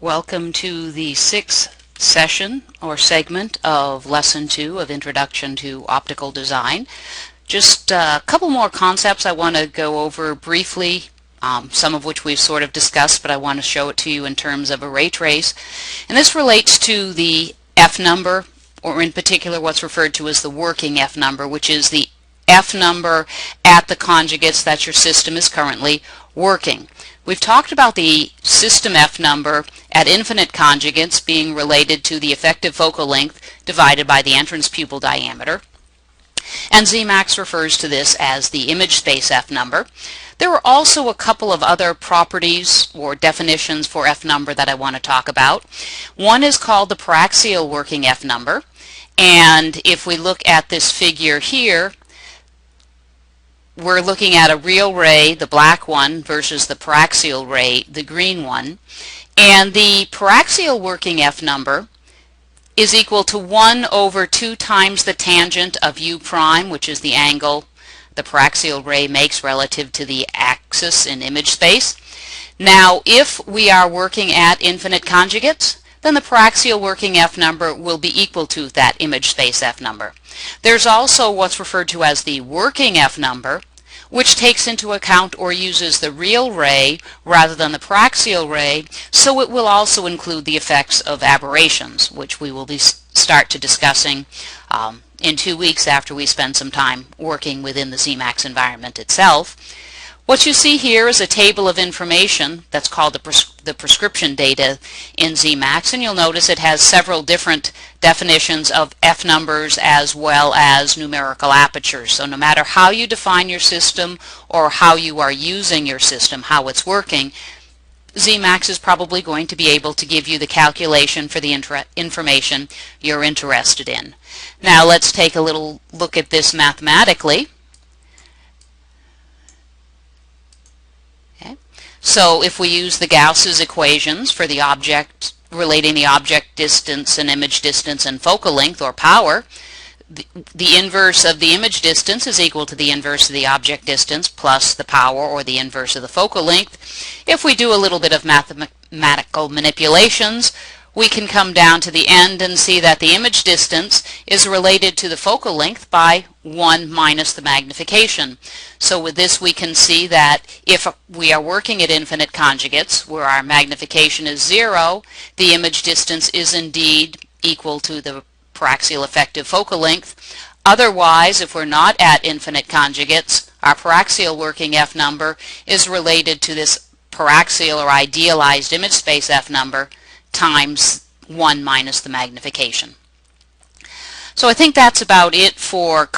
Welcome to the sixth session or segment of Lesson 2 of Introduction to Optical Design. Just a couple more concepts I want to go over briefly, some of which we've sort of discussed, but I want to show it to you in terms of a ray trace. And this relates to the F number, or in particular what's referred to as the working F number, which is the F number at the conjugates that your system is currently working. We've talked about the system F number at infinite conjugates being related to the effective focal length divided by the entrance pupil diameter, and Zmax refers to this as the image space F number. There are also a couple of other properties or definitions for F number that I want to talk about. One is called the paraxial working F number, and if we look at this figure here, we're looking at a real ray, the black one, versus the paraxial ray, the green one. And the paraxial working F number is equal to 1 over 2 times the tangent of U prime, which is the angle the paraxial ray makes relative to the axis in image space. Now, if we are working at infinite conjugates, then the paraxial working F number will be equal to that image space F number. There's also what's referred to as the working F number, which takes into account or uses the real ray rather than the paraxial ray, so it will also include the effects of aberrations, which we will start to discussing in 2 weeks after we spend some time working within the Zmax environment itself. What you see here is a table of information that's called the prescription data in Zmax, and you'll notice it has several different definitions of F numbers as well as numerical apertures. So no matter how you define your system or how you are using your system, how it's working, Zmax is probably going to be able to give you the calculation for the information you're interested in. Now let's take a little look at this mathematically. So if we use the Gauss's equations for the object, relating the object distance and image distance and focal length or power, the inverse of the image distance is equal to the inverse of the object distance plus the power or the inverse of the focal length. If we do a little bit of mathematical manipulations, we can come down to the end and see that the image distance is related to the focal length by 1 minus the magnification. So with this we can see that if we are working at infinite conjugates where our magnification is 0, the image distance is indeed equal to the paraxial effective focal length. Otherwise, if we're not at infinite conjugates, our paraxial working F number is related to this paraxial or idealized image space F number times 1 minus the magnification. So I think that's about it for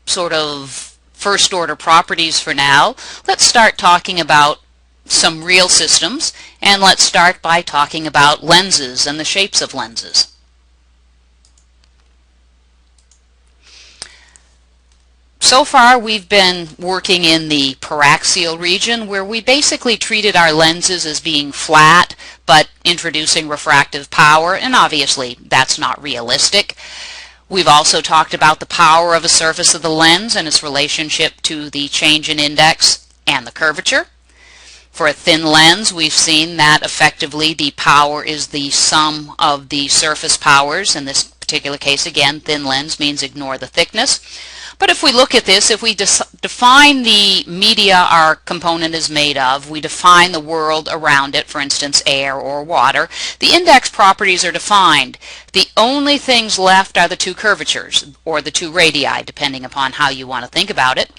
sort of first order properties for now. Let's start talking about some real systems, and let's start by talking about lenses and the shapes of lenses. So far we've been working in the paraxial region where we basically treated our lenses as being flat but introducing refractive power, and obviously that's not realistic. We've also talked about the power of a surface of the lens and its relationship to the change in index and the curvature. For a thin lens, we've seen that effectively the power is the sum of the surface powers. In this particular case, again, thin lens means ignore the thickness. But if we look at this, if we define the media our component is made of, we define the world around it, for instance, air or water, the index properties are defined. The only things left are the two curvatures, or the two radii, depending upon how you want to think about it.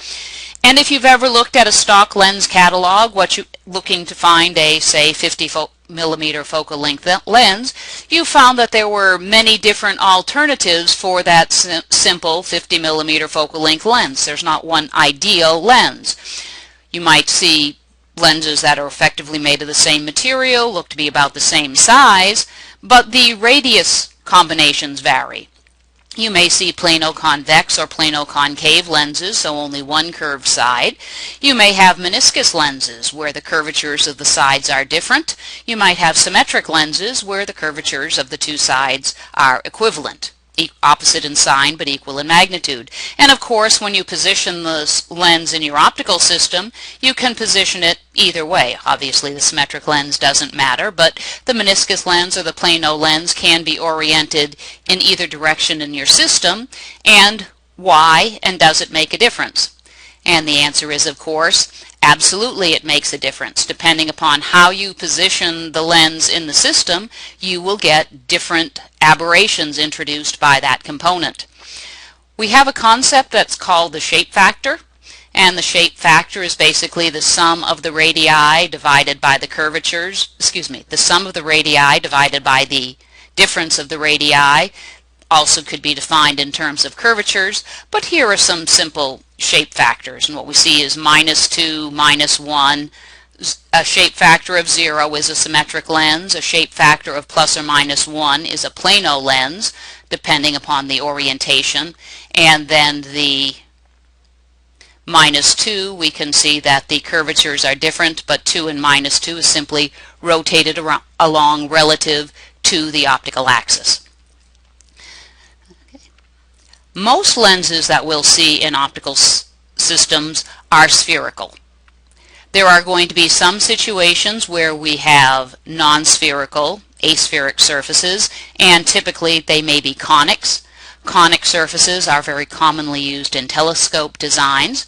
And if you've ever looked at a stock lens catalog, what you're looking to find a, say, 50mm focal length lens, you found that there were many different alternatives for that simple 50mm focal length lens. There's not one ideal lens. You might see lenses that are effectively made of the same material, look to be about the same size, but the radius combinations vary. You may see plano-convex or plano-concave lenses, so only one curved side. You may have meniscus lenses where the curvatures of the sides are different. You might have symmetric lenses where the curvatures of the two sides are equivalent opposite in sign but equal in magnitude. And of course, when you position the lens in your optical system, you can position it either way. Obviously, the symmetric lens doesn't matter, but the meniscus lens or the plano lens can be oriented in either direction in your system. And why, and does it make a difference? And the answer is, of course, absolutely it makes a difference. Depending upon how you position the lens in the system, you will get different aberrations introduced by that component. We have a concept that's called the shape factor, and the shape factor is basically the sum of the radii divided by the curvatures, the sum of the radii divided by the difference of the radii. Also could be defined in terms of curvatures, but here are some simple shape factors, and what we see is -2, -1. A shape factor of 0 is a symmetric lens. A shape factor of ±1 is a plano lens, depending upon the orientation. And then the -2, we can see that the curvatures are different, but 2 and -2 is simply rotated along relative to the optical axis. Most lenses that we'll see in optical systems are spherical. There are going to be some situations where we have non-spherical, aspheric surfaces, and typically they may be conics. Conic surfaces are very commonly used in telescope designs.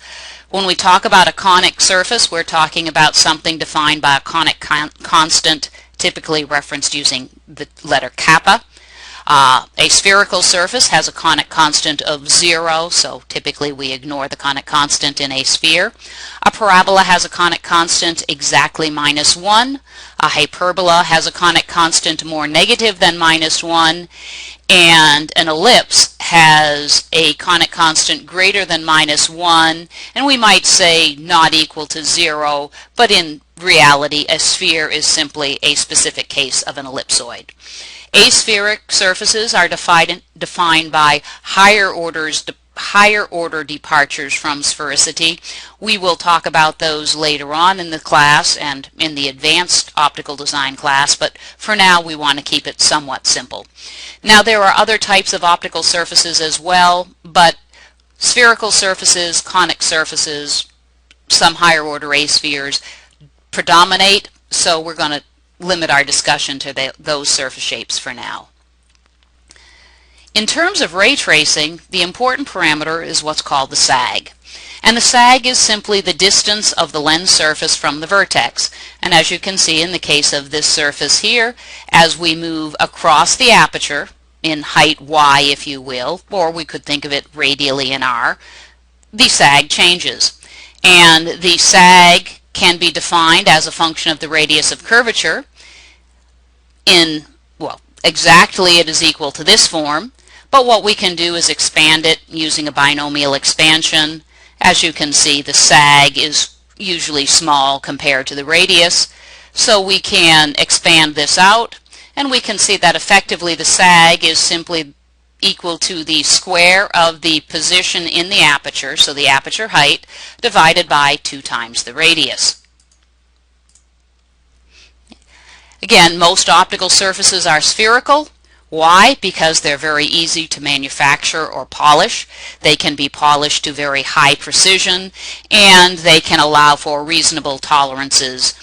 When we talk about a conic surface, we're talking about something defined by a conic constant, typically referenced using the letter kappa. A spherical surface has a conic constant of 0, so typically we ignore the conic constant in a sphere. A parabola has a conic constant exactly -1. A hyperbola has a conic constant more negative than -1. And an ellipse has a conic constant greater than -1, and we might say not equal to 0, but in reality a sphere is simply a specific case of an ellipsoid. Aspheric surfaces are defined by higher order departures from sphericity. We will talk about those later on in the class and in the advanced optical design class, but for now we want to keep it somewhat simple. Now there are other types of optical surfaces as well, but spherical surfaces, conic surfaces, some higher order aspheres predominate, so we're going to limit our discussion to those surface shapes for now. In terms of ray tracing, the important parameter is what's called the sag. And the sag is simply the distance of the lens surface from the vertex. And as you can see in the case of this surface here, as we move across the aperture, in height y if you will, or we could think of it radially in r, the sag changes. And the sag can be defined as a function of the radius of curvature. Exactly it is equal to this form, but what we can do is expand it using a binomial expansion. As you can see, the sag is usually small compared to the radius, so we can expand this out, and we can see that effectively the sag is simply equal to the square of the position in the aperture, so the aperture height, divided by 2 times the radius. Again, most optical surfaces are spherical. Why? Because they're very easy to manufacture or polish. They can be polished to very high precision, and they can allow for reasonable tolerances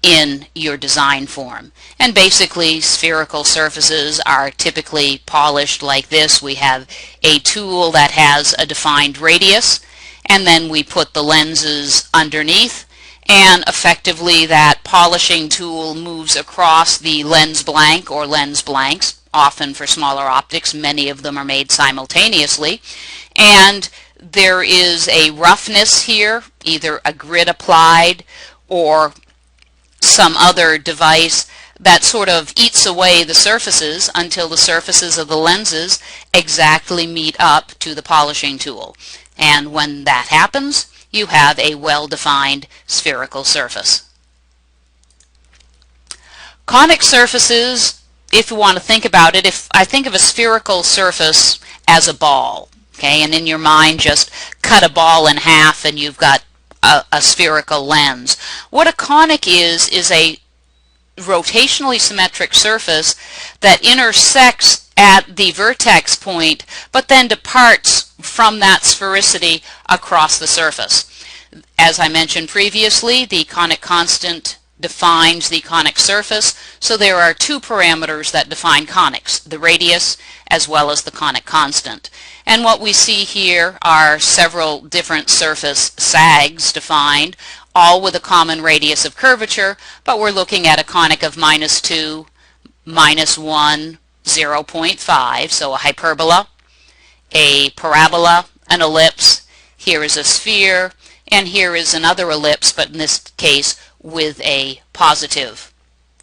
in your design form. And basically, spherical surfaces are typically polished like this. We have a tool that has a defined radius, and then we put the lenses underneath, and effectively that polishing tool moves across the lens blank or lens blanks. Often for smaller optics, many of them are made simultaneously, and there is a roughness here, either a grit applied or some other device that sort of eats away the surfaces until the surfaces of the lenses exactly meet up to the polishing tool. And when that happens, you have a well-defined spherical surface. Conic surfaces, if you want to think about it, if I think of a spherical surface as a ball, okay, and in your mind just cut a ball in half and you've got a spherical lens. What a conic is a rotationally symmetric surface that intersects at the vertex point, but then departs from that sphericity across the surface. As I mentioned previously, the conic constant defines the conic surface, so there are two parameters that define conics, the radius as well as the conic constant. And what we see here are several different surface sags defined, all with a common radius of curvature, but we're looking at a conic of -2, -1, 0.5, so a hyperbola, a parabola, an ellipse, here is a sphere, and here is another ellipse, but in this case with a positive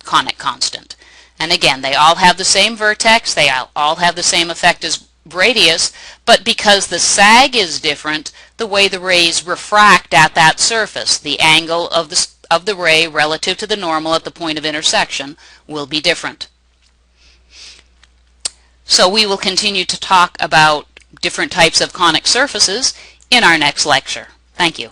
conic constant. And again, they all have the same vertex, they all have the same effect as radius, but because the sag is different, the way the rays refract at that surface, the angle of the ray relative to the normal at the point of intersection, will be different. So we will continue to talk about different types of conic surfaces in our next lecture. Thank you.